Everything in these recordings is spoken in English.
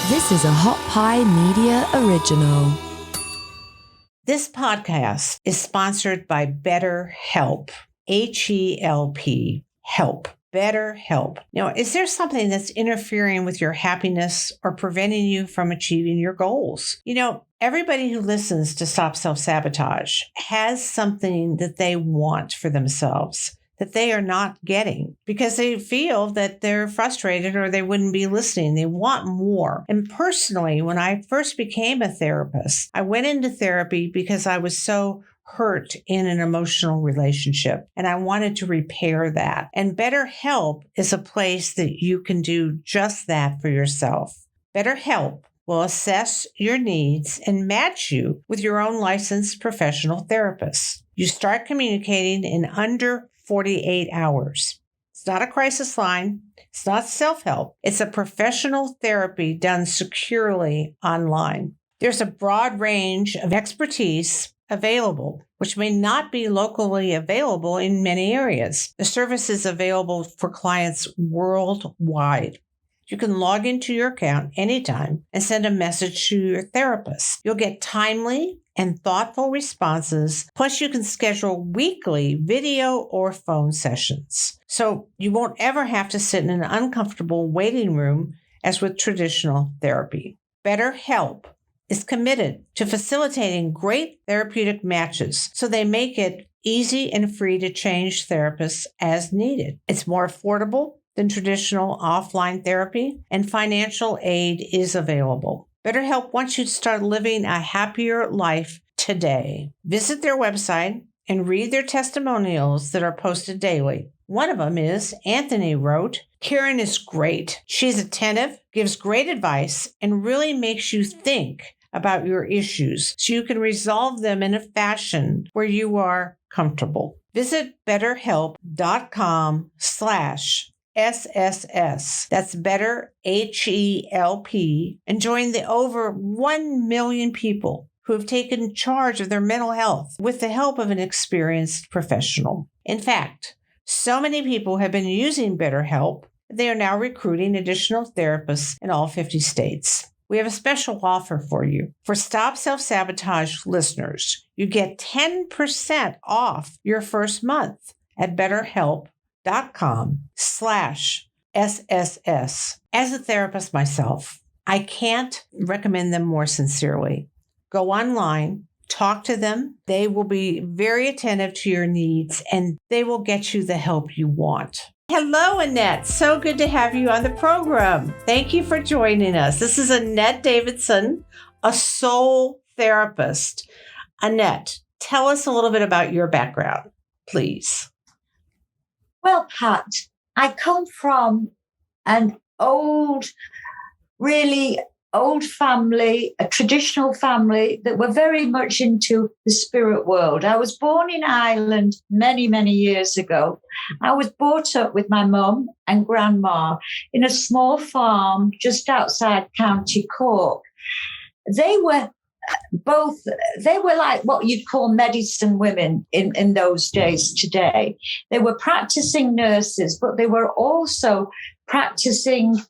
This is a Hot Pie Media original. This podcast is sponsored by BetterHelp. H-E-L-P. Help. BetterHelp. Now, is there something that's interfering with your happiness or preventing you from achieving your goals? Everybody who listens to Stop Self-Sabotage has something that they want for themselves that they are not getting because they feel that they're frustrated or they wouldn't be listening. They want more. And personally, when I first became a therapist, I went into therapy because I was so hurt in an emotional relationship and I wanted to repair that. And BetterHelp is a place that you can do just that for yourself. BetterHelp will assess your needs and match you with your own licensed professional therapist. You start communicating in under 48 hours. It's not a crisis line. It's not self-help. It's a professional therapy done securely online. There's a broad range of expertise available, which may not be locally available in many areas. The service is available for clients worldwide. You can log into your account anytime and send a message to your therapist. You'll get timely and thoughtful responses. Plus, you can schedule weekly video or phone sessions. So you won't ever have to sit in an uncomfortable waiting room as with traditional therapy. BetterHelp is committed to facilitating great therapeutic matches, so they make it easy and free to change therapists as needed. It's more affordable than traditional offline therapy, and financial aid is available. BetterHelp wants you to start living a happier life today. Visit their website and read their testimonials that are posted daily. One of them is, Anthony wrote, "Karen is great. She's attentive, gives great advice, and really makes you think about your issues so you can resolve them in a fashion where you are comfortable." Visit betterhelp.com/SSS. That's better, HELP, and join the over 1 million people who have taken charge of their mental health with the help of an experienced professional. In fact, so many people have been using BetterHelp, they are now recruiting additional therapists in all 50 states. We have a special offer for you. For Stop Self-Sabotage listeners, you get 10% off your first month at betterhelp.com/SSS. As a therapist myself, I can't recommend them more sincerely. Go online, talk to them. They will be very attentive to your needs and they will get you the help you want. Hello, Annette. So good to have you on the program. Thank you for joining us. This is Annette Davidson, a soul therapist. Annette, tell us a little bit about your background, please. Well, Pat, I come from an really old family, a traditional family that were very much into the spirit world. I was born in Ireland many, many years ago. I was brought up with my mum and grandma in a small farm just outside County Cork. They were like what you'd call medicine women in those days today. They were practicing nurses, but they were also practicing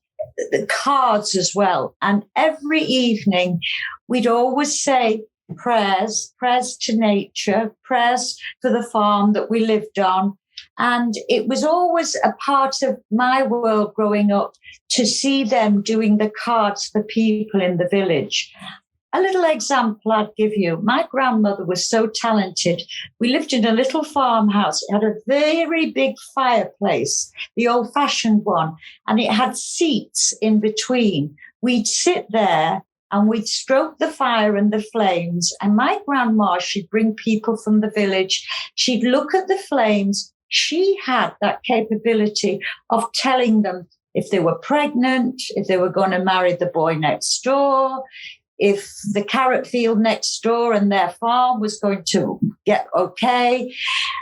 the cards as well. And every evening we'd always say prayers to nature, prayers for the farm that we lived on. And it was always a part of my world growing up to see them doing the cards for people in the village. A little example I'd give you. My grandmother was so talented. We lived in a little farmhouse. It had a very big fireplace, the old-fashioned one, and it had seats in between. We'd sit there and we'd stroke the fire and the flames. And my grandma, she'd bring people from the village. She'd look at the flames. She had that capability of telling them if they were pregnant, if they were going to marry the boy next door, if the carrot field next door and their farm was going to get okay,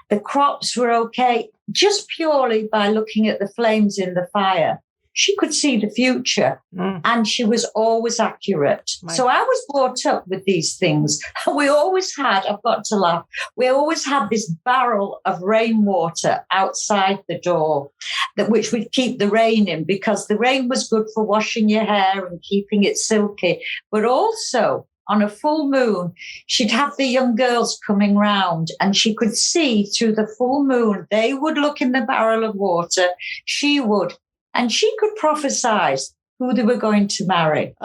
the crops were okay, just purely by looking at the flames in the fire. she could see the future, and she was always accurate. So I was brought up with these things. We always had, I've got to laugh, we always had this barrel of rainwater outside the door, which would keep the rain in, because the rain was good for washing your hair and keeping it silky. But also, on a full moon, she'd have the young girls coming round, and she could see through the full moon. They would look in the barrel of water, she would, and she could prophesy who they were going to marry.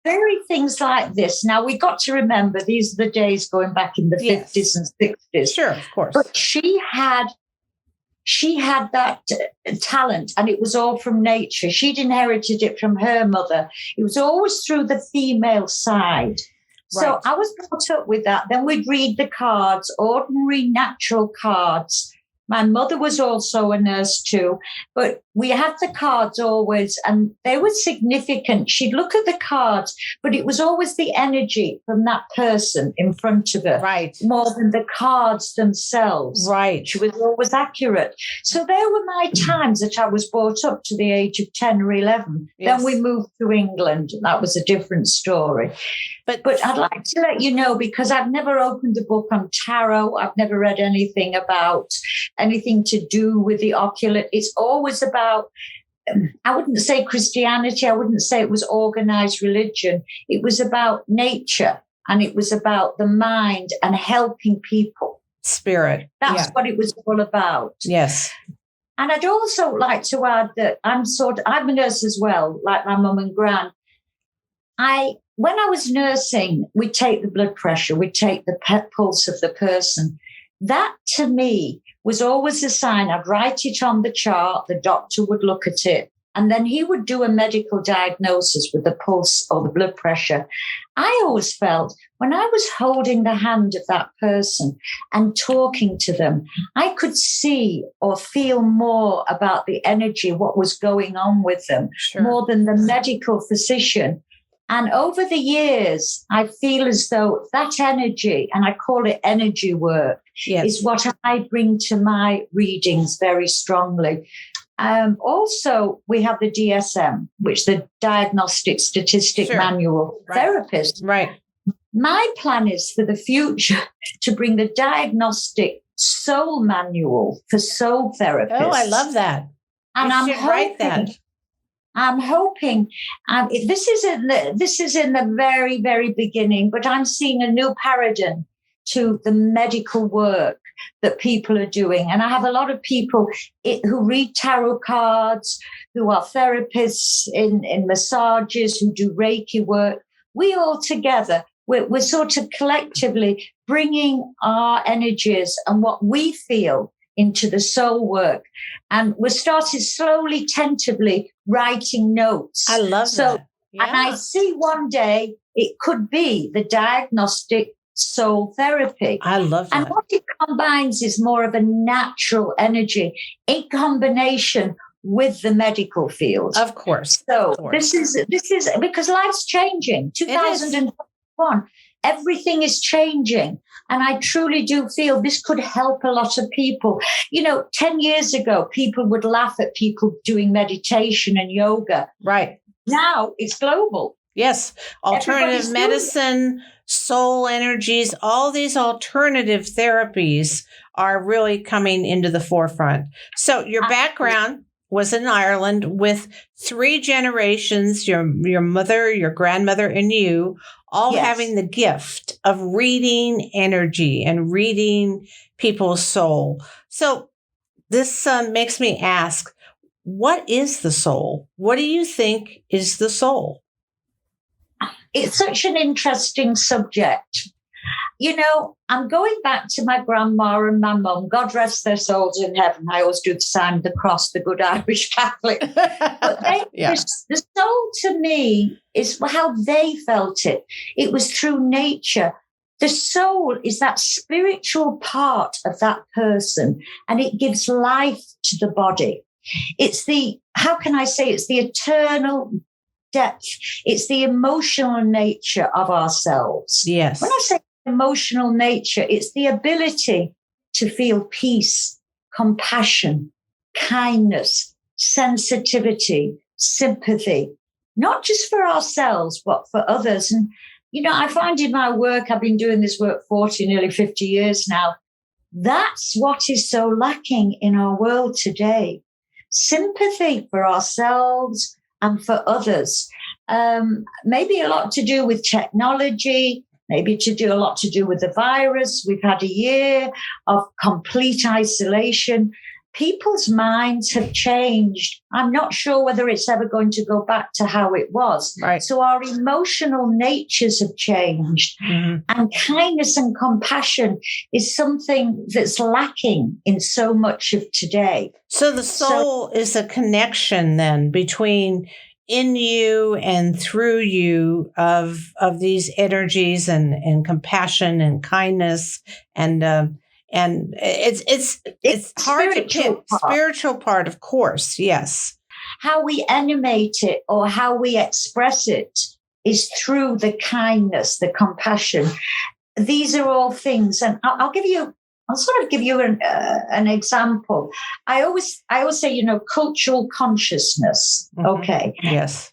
Very things like this. Now, we got to remember, these are the days going back in the 50s and 60s. Sure, of course. But she had that talent, and it was all from nature. She'd inherited it from her mother. It was always through the female side. So I was brought up with that. Then we'd read the cards, ordinary natural cards. My mother was also a nurse too, but we had the cards always, and they were significant. She'd look at the cards, but it was always the energy from that person in front of her, more than the cards themselves. She was always accurate. So there were my times that I was brought up to the age of 10 or 11. Then we moved to England. That was a different story. But I'd like to let you know, because I've never opened a book on tarot. I've never read anything about anything to do with the occult. It's always about, I wouldn't say Christianity. I wouldn't say it was organized religion. It was about nature, and it was about the mind and helping people. Spirit. That's what it was all about. Yes. And I'd also like to add that I'm a nurse as well, like my mum and gran. When I was nursing, we'd take the blood pressure, we'd take the pulse of the person. That, to me, was always a sign. I'd write it on the chart, the doctor would look at it, and then he would do a medical diagnosis with the pulse or the blood pressure. I always felt when I was holding the hand of that person and talking to them, I could see or feel more about the energy, what was going on with them, more than the medical physician. And over the years, I feel as though that energy, and I call it energy work, is what I bring to my readings very strongly. Also, we have the DSM, which is the Diagnostic Statistic Manual Therapist. My plan is for the future to bring the Diagnostic Soul Manual for soul therapists. Oh, I love that. And you should write that. I'm hoping this is in the very, very beginning, but I'm seeing a new paradigm to the medical work that people are doing. And I have a lot of people who read tarot cards, who are therapists in massages, who do Reiki work. We all together, we're sort of collectively bringing our energies and what we feel into the soul work. And we started slowly, tentatively writing notes. I love that. And I see one day it could be the diagnostic soul therapy. I love that. And what it combines is more of a natural energy in combination with the medical field. Of course. So this is because life's changing. 2021, everything is changing. And I truly do feel this could help a lot of people. 10 years ago, people would laugh at people doing meditation and yoga. Now it's global. Yes. Alternative medicine, soul energies, all these alternative therapies are really coming into the forefront. So your background was in Ireland with 3 generations, your mother, your grandmother, and you, all having the gift of reading energy and reading people's soul. So this makes me ask, what is the soul? What do you think is the soul? It's such an interesting subject. I'm going back to my grandma and my mum. God rest their souls in heaven. I always do the sign of the cross, the good Irish Catholic. But the soul to me is how they felt it. It was through nature. The soul is that spiritual part of that person, and it gives life to the body. It's the eternal depth. It's the emotional nature of ourselves. Yes. When I say emotional nature, it's the ability to feel peace, compassion, kindness, sensitivity, sympathy, not just for ourselves, but for others. And, I find in my work, I've been doing this work 40, nearly 50 years now, that's what is so lacking in our world today. Sympathy for ourselves and for others. Maybe a lot to do with technology, maybe a lot to do with the virus. We've had a year of complete isolation. People's minds have changed. I'm not sure whether it's ever going to go back to how it was. Right. So our emotional natures have changed. Mm-hmm. And kindness and compassion is something that's lacking in so much of today. So the soul is a connection then between in you and through you of these energies and compassion and kindness and it's hard to pin. Spiritual part, of course, yes. How we animate it or how we express it is through the kindness, the compassion. These are all things, and I'll sort of give you an example. I always say, cultural consciousness. Mm-hmm. Okay. Yes.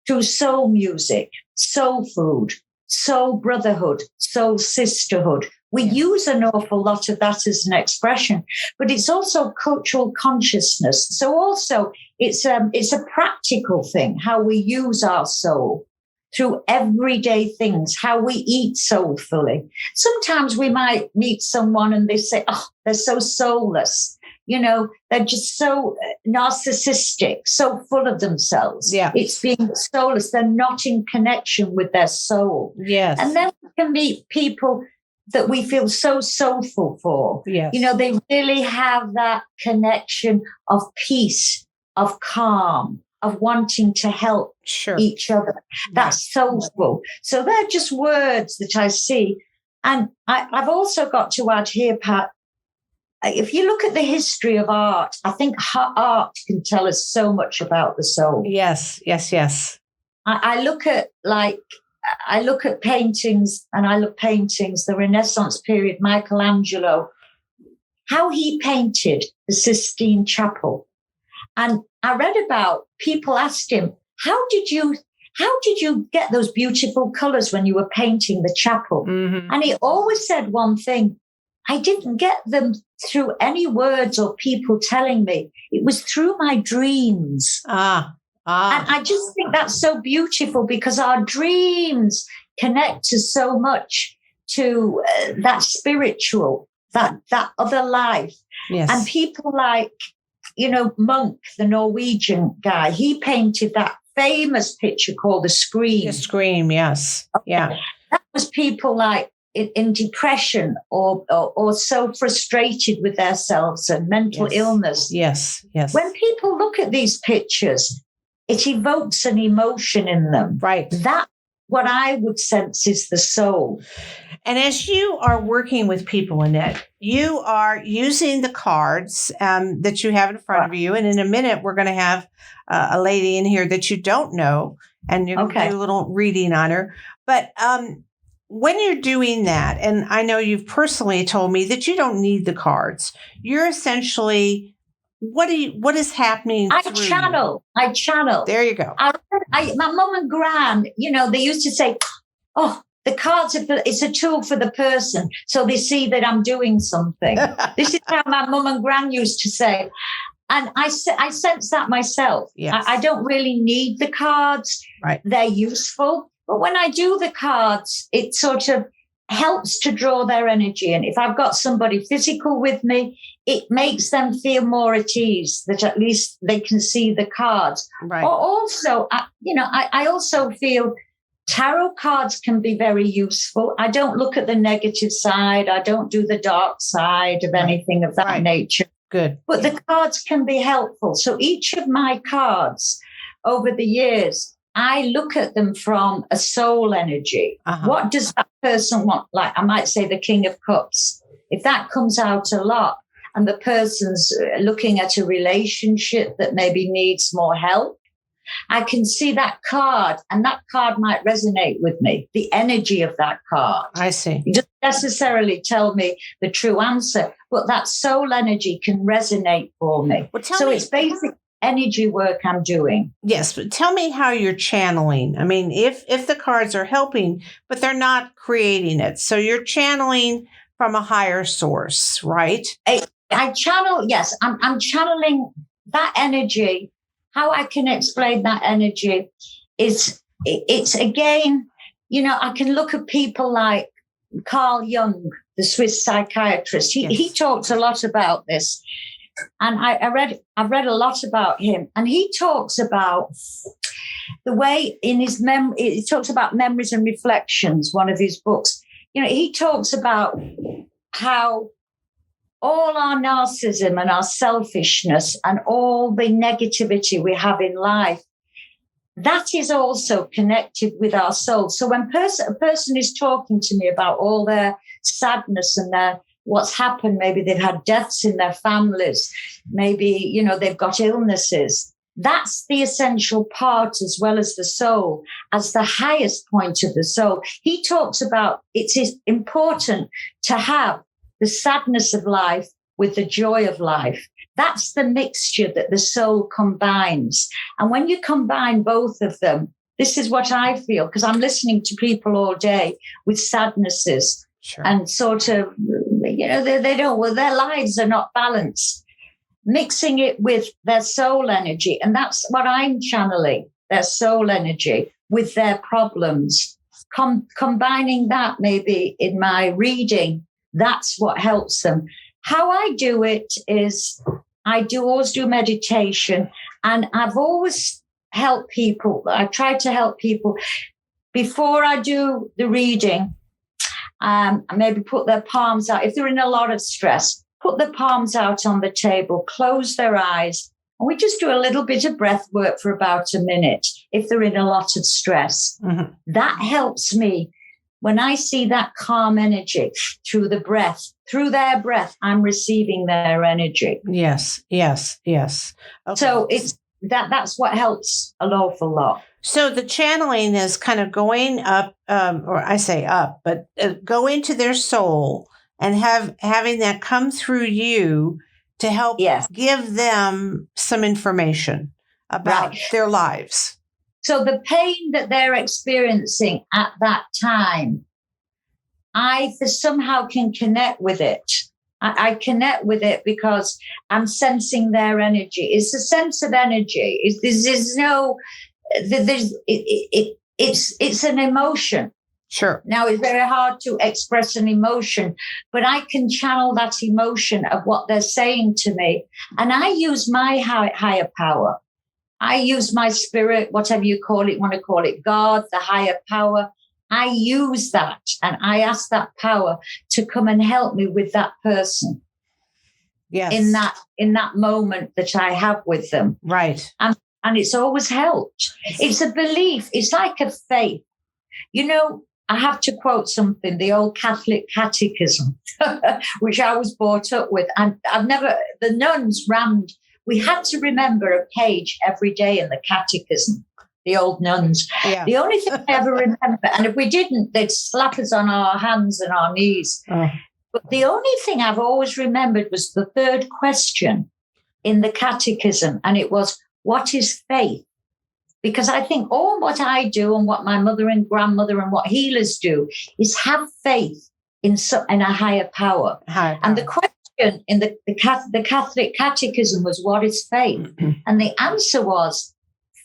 Through soul music, soul food, soul brotherhood, soul sisterhood. We use an awful lot of that as an expression, but it's also cultural consciousness. So also it's a practical thing, how we use our soul through everyday things, how we eat soulfully. Sometimes we might meet someone and they say, oh, they're so soulless. They're just so narcissistic, so full of themselves. Yeah. It's being soulless. They're not in connection with their soul. Yes. And then we can meet people that we feel so soulful for. Yes. They really have that connection of peace, of calm, of wanting to help each other. That's soulful. So they're just words that I see. And I've also got to add here, Pat, if you look at the history of art, I think art can tell us so much about the soul. Yes. I look at paintings, and I love paintings, the Renaissance period, Michelangelo, how he painted the Sistine Chapel. And I read about people asked him, how did you get those beautiful colors when you were painting the chapel? Mm-hmm. And he always said one thing, I didn't get them through any words or people telling me. It was through my dreams. And I just think that's so beautiful because our dreams connect us so much to that spiritual, that other life. Yes. And people like, Munch, the Norwegian guy, he painted that famous picture called The Scream. The Scream, yes. Yeah. That was people like in depression or so frustrated with themselves and mental illness. Yes. When people look at these pictures, it evokes an emotion in them. Right. That, what I would sense, is the soul. And as you are working with people, Annette, you are using the cards that you have in front of you. And in a minute, we're going to have a lady in here that you don't know, and you're going to do a little reading on her. But when you're doing that, and I know you've personally told me that you don't need the cards, you're essentially... What is happening? I channel. There you go. My mum and gran, they used to say, oh, the cards it's a tool for the person. So they see that I'm doing something. This is how my mum and gran used to say. And I sense that myself. Yes. I don't really need the cards. Right. They're useful. But when I do the cards, it sort of helps to draw their energy. And if I've got somebody physical with me, it makes them feel more at ease, that at least they can see the cards. Right. Or also, I also feel tarot cards can be very useful. I don't look at the negative side. I don't do the dark side of anything of that nature. Good. But the cards can be helpful. So each of my cards over the years, I look at them from a soul energy. Uh-huh. What does that person want? Like I might say the King of Cups. If that comes out a lot and the person's looking at a relationship that maybe needs more help, I can see that card, and that card might resonate with me, the energy of that card. I see. It doesn't necessarily tell me the true answer, but that soul energy can resonate for me. Well, it's basic. energy work I'm doing. Yes, but tell me how you're channeling. I mean, if the cards are helping, but they're not creating it. So you're channeling from a higher source, right? I channel, yes, I'm channeling that energy. How I can explain that energy is it's again, I can look at people like Carl Jung, the Swiss psychiatrist. He talks a lot about this. And I've read a lot about him, and he talks about the way in his he talks about Memories and Reflections, one of his books. He talks about how all our narcissism and our selfishness and all the negativity we have in life, that is also connected with our soul. So when a person is talking to me about all their sadness and what's happened, maybe they've had deaths in their families, maybe, they've got illnesses. That's the essential part, as well as the soul, as the highest point of the soul. He talks about it's important to have the sadness of life with the joy of life. That's the mixture that the soul combines. And when you combine both of them, this is what I feel, because I'm listening to people all day with sadnesses. Sure. And sort of, they don't, their lives are not balanced. Mixing it with their soul energy. And that's what I'm channeling, their soul energy with their problems. Combining that maybe in my reading, that's what helps them. How I do it is I always do meditation, and I've always helped people. I try to help people before I do the reading. Maybe put their palms out. If they're in a lot of stress, put their palms out on the table, close their eyes, and we just do a little bit of breath work for about a minute if they're in a lot of stress. Mm-hmm. That helps me. When I see that calm energy through the breath, through their breath, I'm receiving their energy. Yes. Okay. So that's what helps an awful lot. So the channeling is kind of going up, or I say up, but go into their soul and having that come through you to help give them some information about their lives. So the pain that they're experiencing at that time, I somehow can connect with it. I connect with it because I'm sensing their energy. It's a sense of energy. It's an emotion. Sure. Now, it's very hard to express an emotion, but I can channel that emotion of what they're saying to me. And I use my higher power. I use my spirit, whatever you want to call it, God, the higher power. I use that, and I ask that power to come and help me with that person. Yes. In that moment that I have with them. Right. And it's always helped. It's a belief. It's like a faith. I have to quote something, the old Catholic catechism, which I was brought up with. And the nuns we had to remember a page every day in the catechism, the old nuns. Yeah. The only thing I ever remember, and if we didn't, they'd slap us on our hands and our knees. But the only thing I've always remembered was the third question in the catechism, and it was, what is faith? Because I think all what I do and what my mother and grandmother and what healers do is have faith in a higher power. And the question in the Catholic catechism was, what is faith? And the answer was,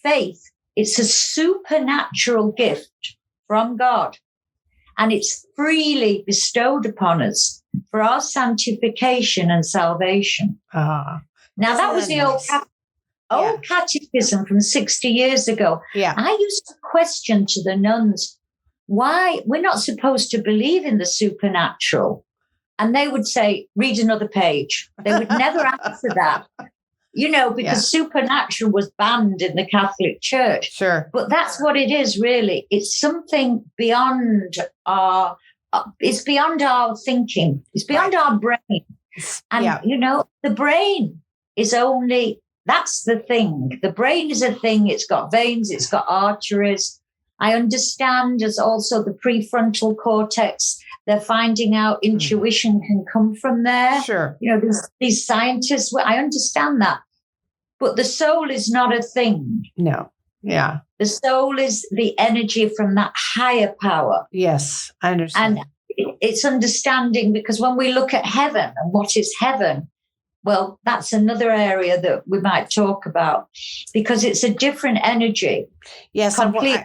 faith, it's a supernatural gift from God, and it's freely bestowed upon us for our sanctification and salvation. Now, that was the old catechism from 60 years ago. Yeah. I used to question to the nuns why we're not supposed to believe in the supernatural. And they would say, read another page. They would never answer that, because supernatural was banned in the Catholic Church. Sure. But that's what it is, really. It's something beyond it's beyond our thinking. It's beyond our brain. And, the brain is that's the thing. The brain is a thing. It's got veins. It's got arteries. I understand as also the prefrontal cortex. They're finding out intuition can come from there. Sure. These scientists, I understand that. But the soul is not a thing. No. Yeah. The soul is the energy from that higher power. Yes, I understand. And it's understanding, because when we look at heaven and what is heaven, well, that's another area that we might talk about, because it's a different energy. Yes. Complete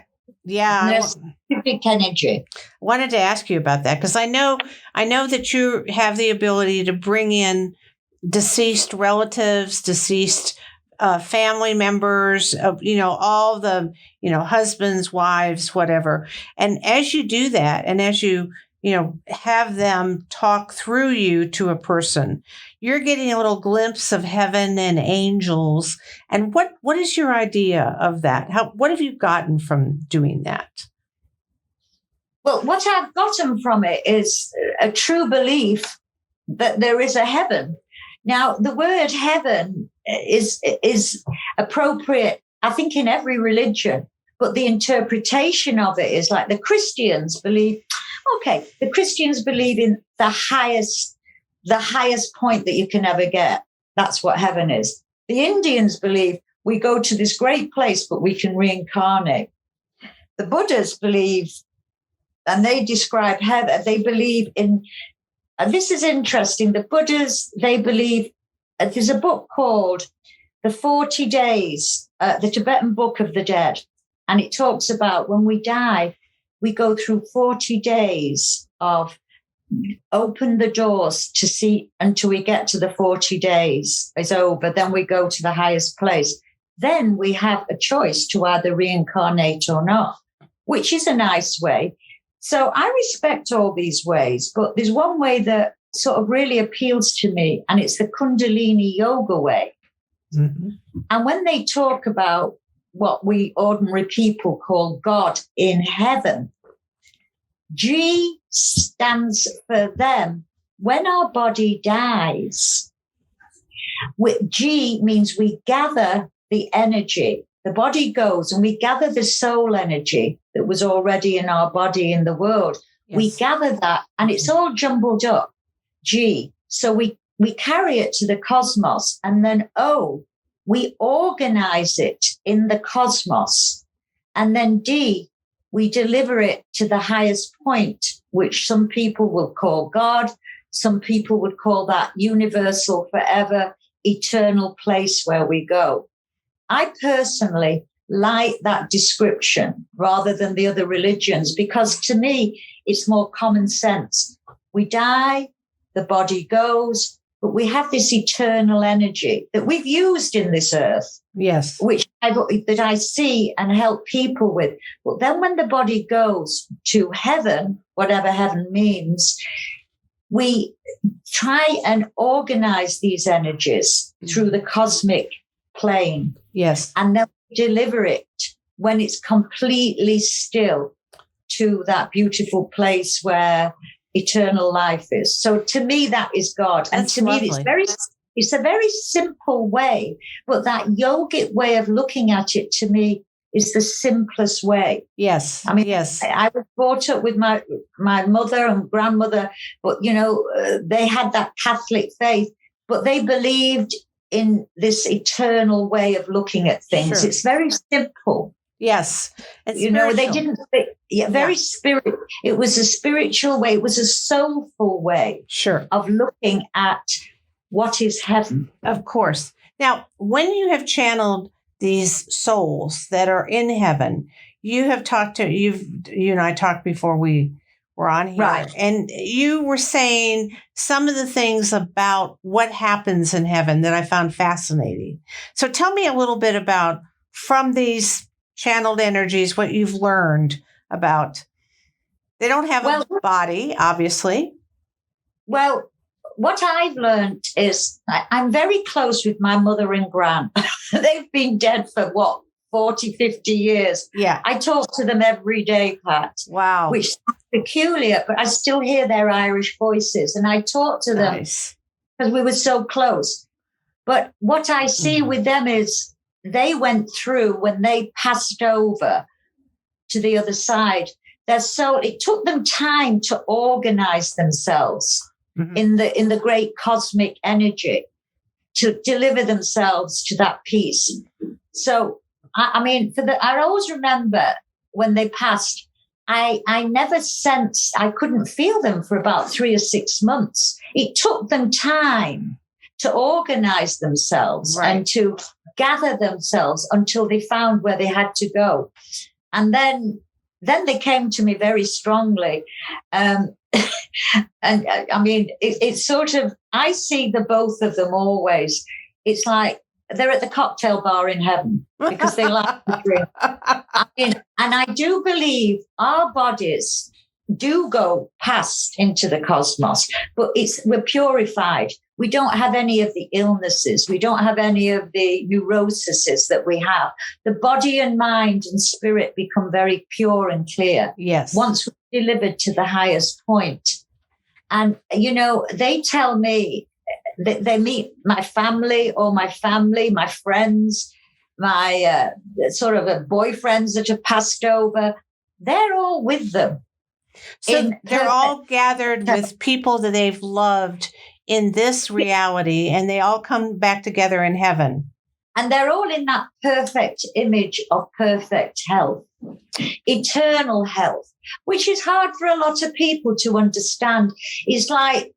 specific energy. I wanted to ask you about that, because I know that you have the ability to bring in deceased relatives, deceased family members, all the, husbands, wives, whatever. And as you do that, and as you, have them talk through you to a person, you're getting a little glimpse of heaven and angels. And what is your idea of that? What have you gotten from doing that? Well, what I've gotten from it is a true belief that there is a heaven. Now, the word heaven is appropriate, I think, in every religion, but the interpretation of it is like the Christians believe. Okay, the Christians believe in the highest point that you can ever get. That's what heaven is. The Indians believe we go to this great place, but we can reincarnate. The Buddhists believe, and they describe heaven, they believe in, and this is interesting, the Buddhists, they believe, there's a book called The 40 Days, the Tibetan Book of the Dead, and it talks about when we die, we go through 40 days of open the doors to see until we get to the 40 days is over. Then we go to the highest place. Then we have a choice to either reincarnate or not, which is a nice way. So I respect all these ways, but there's one way that sort of really appeals to me, and it's the Kundalini Yoga Way. Mm-hmm. And when they talk about what we ordinary people call God in heaven, G stands for them. When our body dies, G means we gather the energy. The body goes and we gather the soul energy that was already in our body in the world. Yes. We gather that, and it's all jumbled up, G. So we carry it to the cosmos, and then O, we organize it in the cosmos. And then D, we deliver it to the highest point, which some people will call God. Some people would call that universal, forever, eternal place where we go. I personally like that description rather than the other religions, because to me, it's more common sense. We die, the body goes, but we have this eternal energy that we've used in this earth. Yes. That I see and help people with. But then when the body goes to heaven, whatever heaven means, we try and organize these energies through the cosmic plane. Yes. And then we deliver it when it's completely still to that beautiful place where eternal life is. So to me, that is God. And That's to lovely. me, it's a very simple way, but that yogic way of looking at it to me is the simplest way. Yes. I mean, yes. I was brought up with my mother and grandmother, but, they had that Catholic faith, but they believed in this eternal way of looking at things. Sure. It's very simple. Yes. It's they didn't, very spirit. It was a spiritual way. It was a soulful way of looking at what is heaven. Of course. Now, when you have channeled these souls that are in heaven, you and I talked before we were on here, right? And you were saying some of the things about what happens in heaven that I found fascinating. So tell me a little bit about, from these channeled energies, what you've learned about. They don't have a body, obviously. Well, what I've learned is I'm very close with my mother and gran. They've been dead for 40, 50 years. Yeah. I talk to them every day, Pat. Wow. Which is peculiar, but I still hear their Irish voices, and I talk to them because we were so close. But what I see with them is they went through, when they passed over to the other side, it took them time to organize themselves in the great cosmic energy. to deliver themselves to that peace. So, I mean, I always remember when they passed, I never sensed, I couldn't feel them for about 3 or 6 months. It took them time to organize themselves and to gather themselves until they found where they had to go. And then they came to me very strongly. And I mean, it's sort of, I see the both of them always. It's like they're at the cocktail bar in heaven because they like to drink. And I do believe our bodies do go past into the cosmos, but we're purified. We don't have any of the illnesses. We don't have any of the neuroses that we have. The body and mind and spirit become very pure and clear. Yes. Once we're delivered to the highest point. And, you know, they tell me that they meet my family, my friends, my sort of boyfriends that have passed over. They're all with them. So they're all gathered with people that they've loved in this reality, and they all come back together in heaven. And they're all in that perfect image of perfect health, eternal health, which is hard for a lot of people to understand. It's like,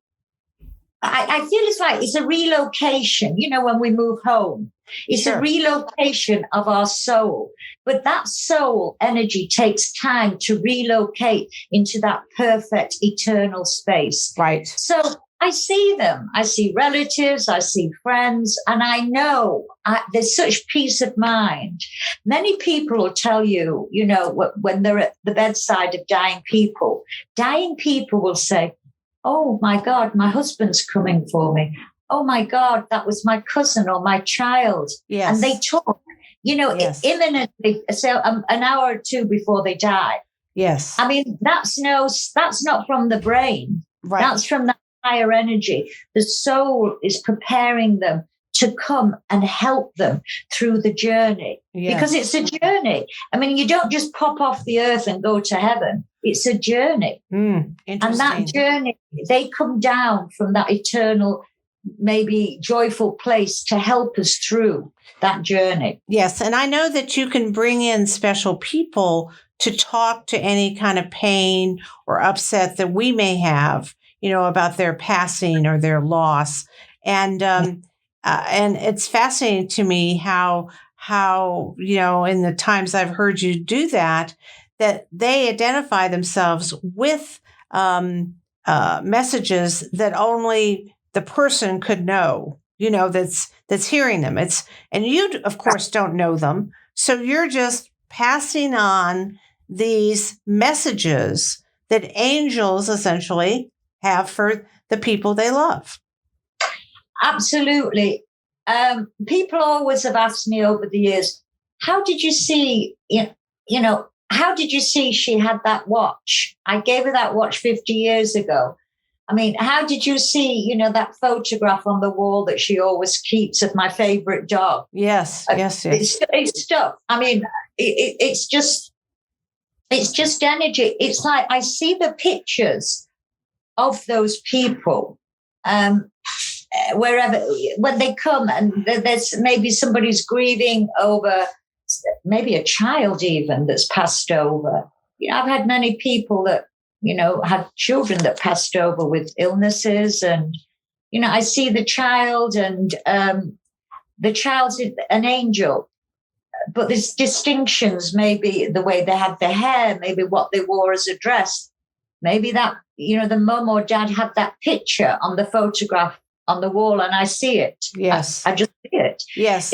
I feel it's a relocation, you know, when we move home. It's a relocation of our soul. But that soul energy takes time to relocate into that perfect eternal space. Right. So I see them. I see relatives. I see friends. And I know there's such peace of mind. Many people will tell you, you know, when they're at the bedside of dying people will say, oh, my God, my husband's coming for me. Oh, my God, that was my cousin or my child. Yes. And they talk, you know, imminently, so an hour or two before they die. Yes. I mean, that's not from the brain. Right. That's from that higher energy. The soul is preparing them to come and help them through the journey. Yes. Because it's a journey. I mean, you don't just pop off the earth and go to heaven. It's a journey. And that journey, they come down from that eternal, maybe joyful place to help us through that journey. Yes. And I know that you can bring in special people to talk to any kind of pain or upset that we may have, you know, about their passing or their loss. And it's fascinating to me how, you know, in the times I've heard you do that they identify themselves with messages that only the person could know, you know, that's hearing them. And you, of course, don't know them. So you're just passing on these messages that angels essentially have for the people they love. Absolutely. People always have asked me over the years, how did you see, how did you see she had that watch? I gave her that watch 50 years ago. I mean, how did you see, you know, that photograph on the wall that she always keeps of my favorite dog? Yes. It's stuff. I mean, it's just energy. It's like I see the pictures of those people wherever, when they come and there's maybe somebody's grieving over maybe a child even that's passed over. You know, I've had many people that, you know, had children that passed over with illnesses. And, you know, I see the child and the child's an angel, but there's distinctions, maybe the way they had their hair, maybe what they wore as a dress, maybe that, you know, the mum or dad had that picture on the photograph on the wall and I see it. Yes. I just see it. Yes.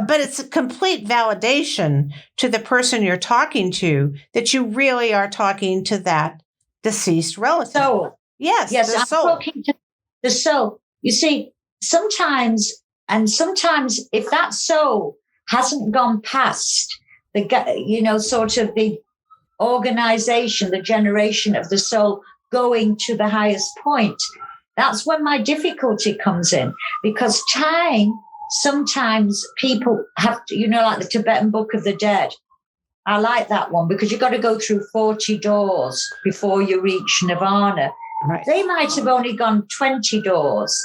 But it's a complete validation to the person you're talking to that you really are talking to that deceased relative. Soul. Yes. Yes. I'm talking to the soul. You see, sometimes if that soul hasn't gone past the, you know, sort of the organization, the generation of the soul going to the highest point, that's when my difficulty comes in, because time, sometimes people have to, you know, like the Tibetan Book of the Dead. I like that one because you've got to go through 40 doors before you reach nirvana. Right. They might have only gone 20 doors.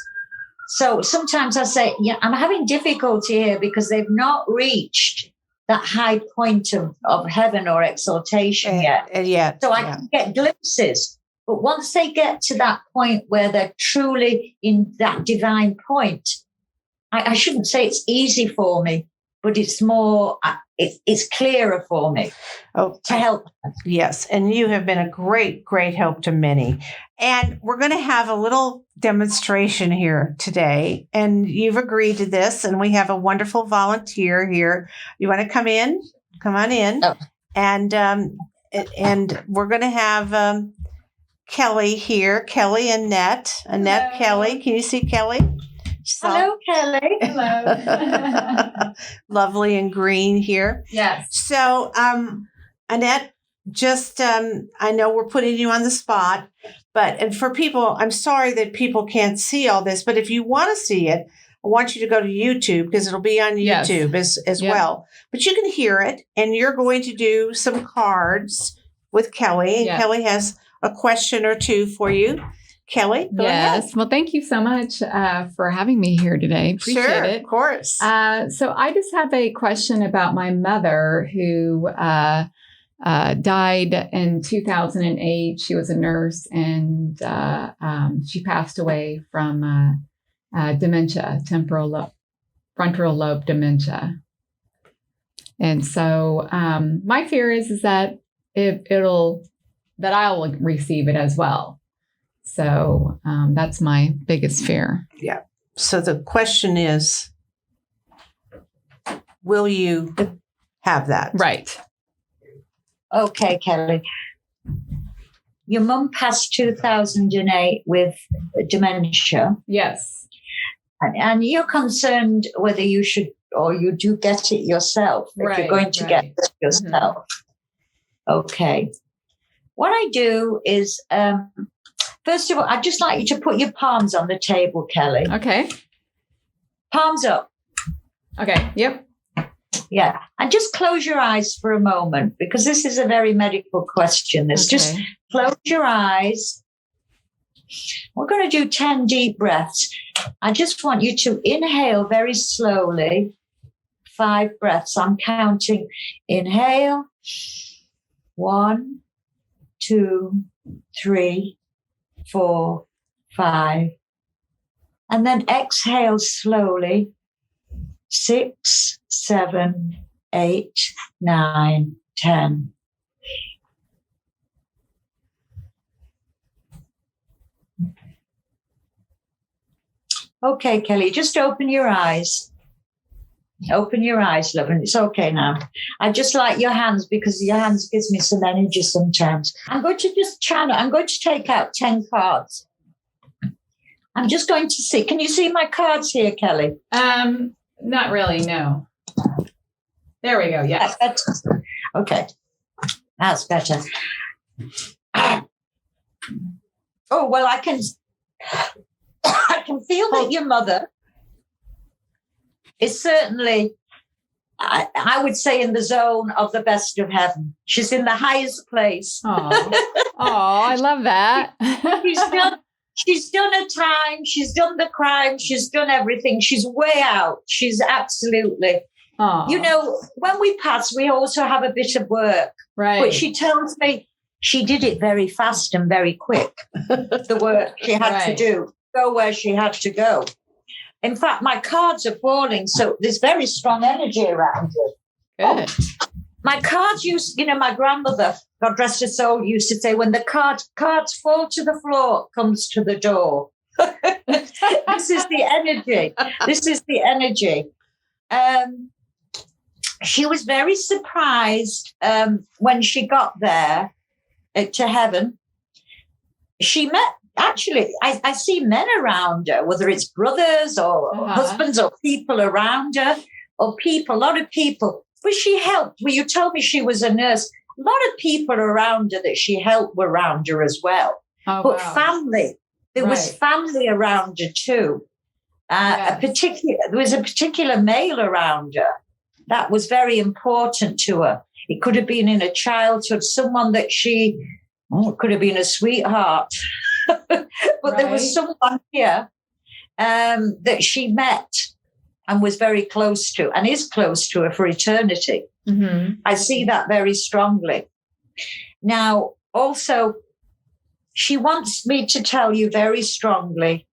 So sometimes I say, yeah, I'm having difficulty here because they've not reached that high point of heaven or exaltation yet. So I can get glimpses. But once they get to that point where they're truly in that divine point, I shouldn't say it's easy for me, but it's more, it's clearer for me to help. Yes. And you have been a great, great help to many. And we're going to have a little demonstration here today. And you've agreed to this. And we have a wonderful volunteer here. You want to come in? Come on in. Oh. And we're going to have Kelly here. Kelly and Annette. Annette, Kelly. Can you see Kelly? Hello, Kelly. Hello. Lovely and green here. Yes. So, Annette, just I know we're putting you on the spot, and for people, I'm sorry that people can't see all this, but if you want to see it, I want you to go to YouTube because it'll be on YouTube as well. But you can hear it, and you're going to do some cards with Kelly. And Kelly has a question or two for you. Kelly, go ahead. Well, thank you so much for having me here today. Appreciate it. Of course. So I just have a question about my mother who died in 2008. She was a nurse, and she passed away from dementia, frontal lobe dementia. And so my fear is that that I'll receive it as well. So that's my biggest fear. Yeah. So the question is, will you have that? Right. Okay, Kelly. Your mum passed 2008 with dementia. Yes. And you're concerned whether you should or you do get it yourself, if you're going to get it yourself. Mm-hmm. Okay. What I do is, first of all, I'd just like you to put your palms on the table, Kelly. Okay. Palms up. Okay. Yep. Yeah. And just close your eyes for a moment, because this is a very medical question. Just close your eyes. We're going to do 10 deep breaths. I just want you to inhale very slowly. 5 breaths. I'm counting. Inhale. 1, 2, 3, 4, 5. And then exhale slowly. 6, 7, 8, 9, 10. Okay, Kelly, just open your eyes. Open your eyes, love, and it's okay now. I just like your hands because your hands gives me some energy sometimes. I'm going to just channel. I'm going to take out 10 cards. I'm just going to see. Can you see my cards here, Kelly? Not really, no. There we go, yes. Okay. That's better. Oh, well, I can feel that your mother is certainly, I would say, in the zone of the best of heaven. She's in the highest place. Oh, I love that. She's done her time. She's done the crime. She's done everything. She's way out. She's absolutely. Aww. You know, when we pass, we also have a bit of work. Right. But she tells me she did it very fast and very quick. The work she had to do, go where she had to go. In fact, my cards are falling, so there's very strong energy around it. Good. My cards my grandmother, God rest her soul, used to say, when the cards fall to the floor, comes to the door. This is the energy. This is the energy. She was very surprised when she got there to heaven. She met, actually, I see men around her, whether it's brothers or husbands or people around her, or a lot of people. But she helped. Well, you told me she was a nurse. A lot of people around her that she helped were around her as well. Oh, but wow. family, there was family around her too. There was a particular male around her that was very important to her. It could have been in her childhood, someone that could have been a sweetheart. But there was someone here that she met and was very close to and is close to her for eternity. Mm-hmm. I see that very strongly. Now, also, she wants me to tell you very strongly,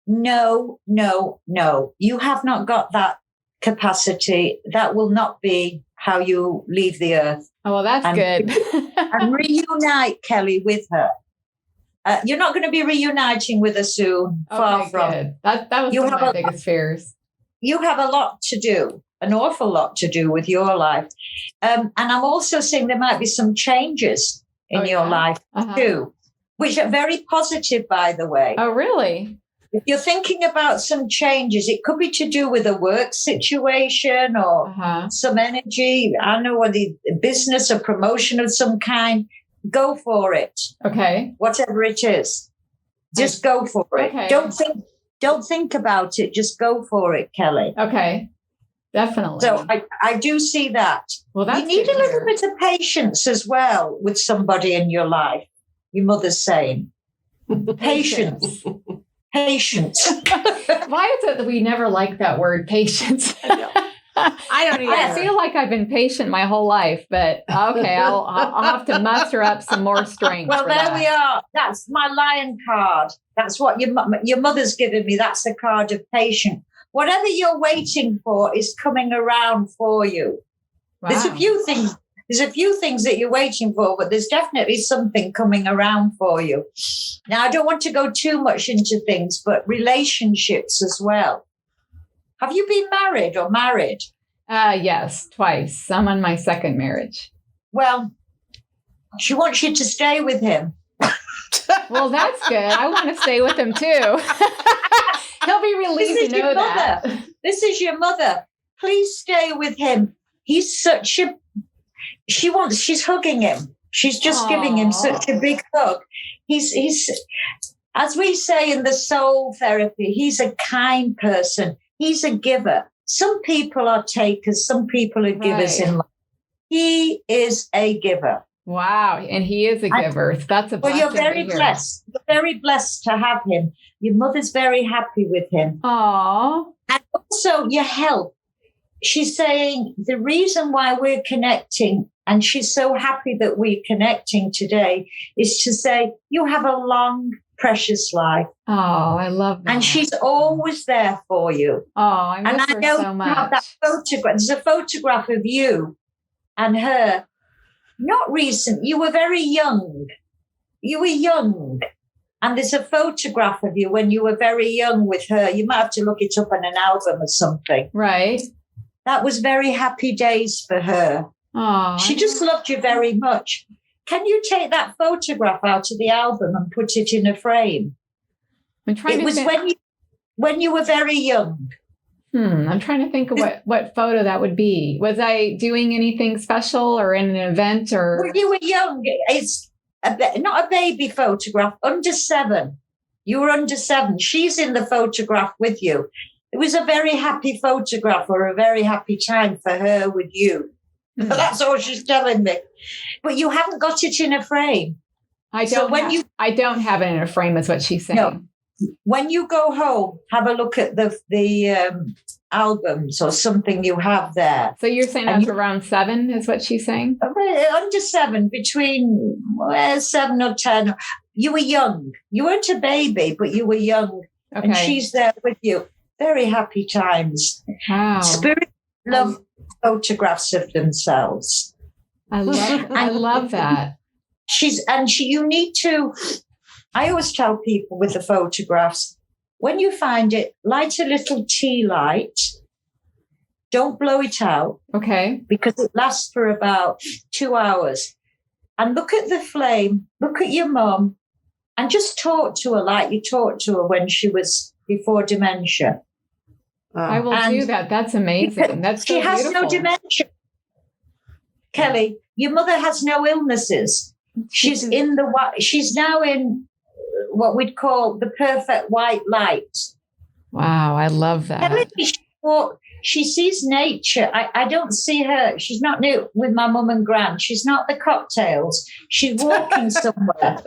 no, no, no. You have not got that capacity. That will not be how you leave the earth. Oh, well, that's good. And reunite, Kelly, with her. You're not going to be reuniting with her soon. Far from. Good. That was one of my biggest fears. You have a lot to do, an awful lot to do with your life. And I'm also seeing there might be some changes in your life too, which are very positive, by the way. Oh, really? If you're thinking about some changes, it could be to do with a work situation or some energy. I don't know, whether business or promotion of some kind. Go for it. Okay. Whatever it is, just go for it. Okay. Don't think about it. Just go for it, Kelly. Okay. Definitely. So I do see that. Well, that's you need a little bit of patience as well with somebody in your life. Your mother's saying patience. Patience. Why is it that we never like that word, patience? I don't either. I feel like I've been patient my whole life, but okay, I'll have to muster up some more strength. Well, there we are. That's my lion card. That's what your mother's given me. That's the card of patience. Whatever you're waiting for is coming around for you. Wow. There's a few things that you're waiting for, but there's definitely something coming around for you. Now, I don't want to go too much into things, but relationships as well. Have you been married or married? Yes, twice. I'm on my second marriage. Well, she wants you to stay with him. Well, that's good. I want to stay with him too. He'll be relieved to know that. This is your mother. Please stay with him. He's such a... She's hugging him. She's just giving him such a big hug. He's, as we say in the soul therapy, he's a kind person. He's a giver. Some people are takers. Some people are givers in life. He is a giver. Wow. And he is a giver. That's a blessing. Well, you're very blessed. You're very blessed to have him. Your mother's very happy with him. Aww. And also your health. She's saying the reason why we're connecting, and she's so happy that we're connecting today, is to say you have a long, precious life. Oh, I love that. And she's always there for you. Oh, I miss her so much. Have that photograph. There's a photograph of you and her. Not recent. You were very young. You were young. And there's a photograph of you when you were very young with her. You might have to look it up in an album or something. Right. That was very happy days for her. Oh, she just loved you very much. Can you take that photograph out of the album and put it in a frame? It was when you were very young. I'm trying to think of what photo that would be. Was I doing anything special or in an event or? When you were young, it's not a baby photograph, under 7. You were under 7. She's in the photograph with you. It was a very happy photograph or a very happy time for her with you. That's all she's telling me. But you haven't got it in a frame. I don't have it in a frame, is what she's saying. No. When you go home, have a look at the albums or something you have there. So you're saying that's around 7 is what she's saying? Under 7, between 7 or 10. You were young. You weren't a baby, but you were young. Okay. And she's there with you. Very happy times. Wow. Spirit love photographs of themselves. I love that. You need to, I always tell people with the photographs, when you find it, light a little tea light. Don't blow it out. Okay. Because it lasts for about 2 hours. And look at the flame, look at your mum, and just talk to her like you talked to her when she was before dementia. I will do that. That's amazing. That's so she has beautiful. no dementia. Kelly, your mother has no illnesses. She's now in what we'd call the perfect white light. Wow, I love that. she sees nature. I don't see her. She's not with my mum and gran. She's not the cocktails. She's walking somewhere.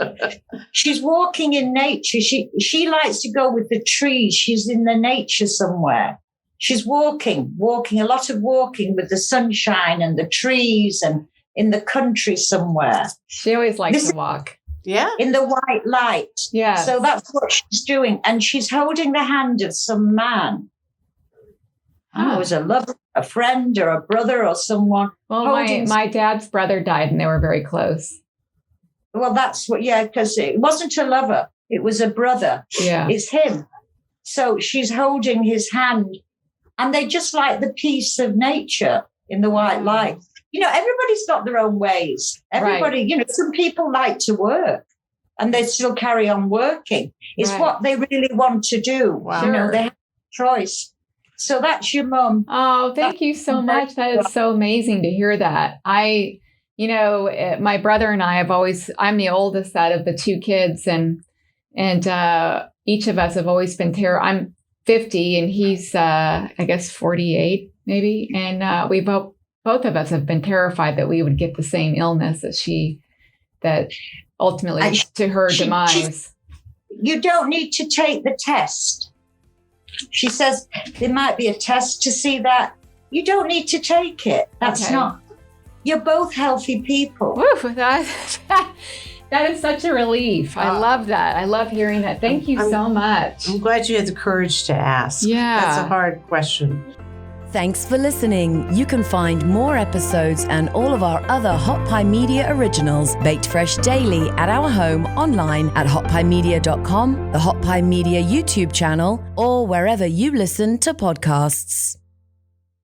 She's walking in nature. She likes to go with the trees. She's in the nature somewhere. She's walking, a lot of walking with the sunshine and the trees and in the country somewhere. She always likes to walk. Yeah. In the white light. Yeah. So that's what she's doing. And she's holding the hand of some man. Oh, it was a lover, a friend, or a brother, or someone. Well, my dad's brother died, and they were very close. Well, that's what, because it wasn't a lover. It was a brother. Yeah. It's him. So she's holding his hand, and they just like the peace of nature in the white light. Everybody's got their own ways. Everybody, right. Some people like to work, and they still carry on working. It's what they really want to do. Wow. They have a choice. So that's your mum. Oh, thank you so much. That is so amazing to hear that. My brother and I I'm the oldest out of the two kids, and each of us have always been I'm 50 and he's, I guess 48 maybe. And we both of us have been terrified that we would get the same illness that ultimately to her demise. You don't need to take the test. She says there might be a test to see that. You don't need to take it. That's not. You're both healthy people. Woo, that is such a relief. I love that. I love hearing that. Thank you so much. I'm glad you had the courage to ask. Yeah. That's a hard question. Thanks for listening. You can find more episodes and all of our other Hot Pie Media originals baked fresh daily at our home online at hotpiemedia.com, the Hot Pie Media YouTube channel, or wherever you listen to podcasts.